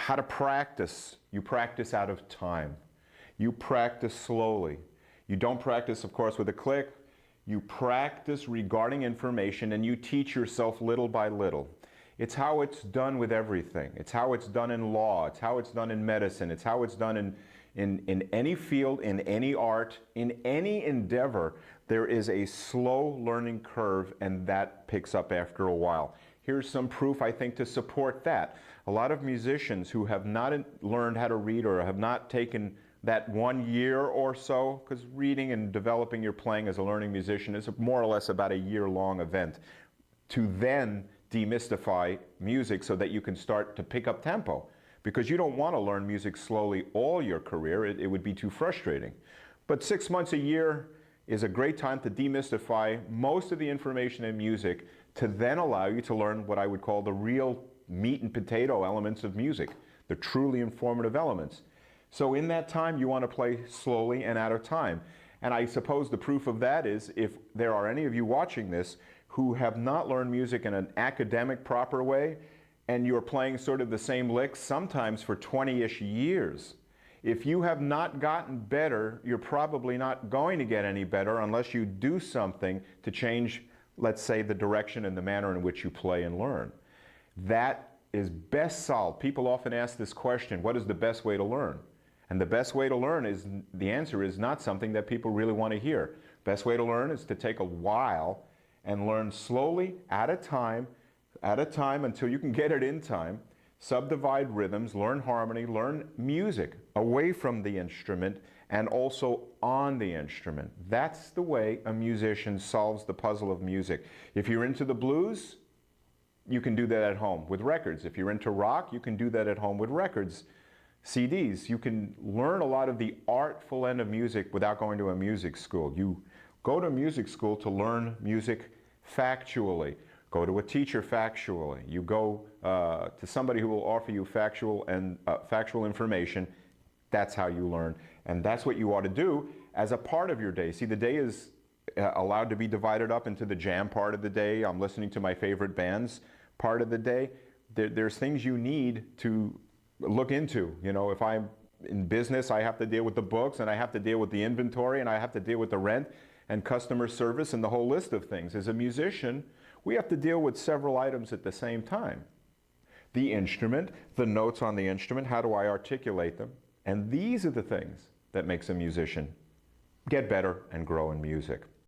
how to practice. You practice out of time. You practice slowly. You don't practice, of course, with a click. You practice regarding information and you teach yourself little by little. It's how it's done with everything. It's how it's done in law. It's how it's done in medicine. It's how it's done in any field, in any art, in any endeavor. There is a slow learning curve, and that picks up after a while. Here's some proof, I think, to support that. A lot of musicians who have not learned how to read or have not taken that 1 year or so, because reading and developing your playing as a learning musician is more or less about a year-long event, to then demystify music so that you can start to pick up tempo. Because you don't want to learn music slowly all your career. It would be too frustrating. But 6 months, a year is a great time to demystify most of the information in music to then allow you to learn what I would call the real meat and potato elements of music, the truly informative elements. So in that time, you want to play slowly and out of time. And I suppose the proof of that is if there are any of you watching this who have not learned music in an academic, proper way, and you're playing sort of the same licks, sometimes for 20-ish years. If you have not gotten better, you're probably not going to get any better unless you do something to change, let's say, the direction and the manner in which you play and learn. That is best solved. People often ask this question, what is the best way to learn? And the best way to learn is, the answer is not something that people really want to hear. Best way to learn is to take a while and learn slowly at a time until you can get it in time. Subdivide rhythms, learn harmony, learn music away from the instrument and also on the instrument. That's the way a musician solves the puzzle of music. If you're into the blues, you can do that at home with records. If you're into rock, you can do that at home with records, CDs. You can learn a lot of the artful end of music without going to a music school. You go to music school to learn music factually. Go to a teacher factually. You go to somebody who will offer you factual information. That's how you learn. And that's what you ought to do as a part of your day. See, the day is allowed to be divided up into the jam part of the day. I'm listening to my favorite bands part of the day. There's things you need to look into. You know, if I'm in business, I have to deal with the books, and I have to deal with the inventory, and I have to deal with the rent and customer service and the whole list of things. As a musician, we have to deal with several items at the same time. The instrument, the notes on the instrument, how do I articulate them? And these are the things that makes a musician get better and grow in music.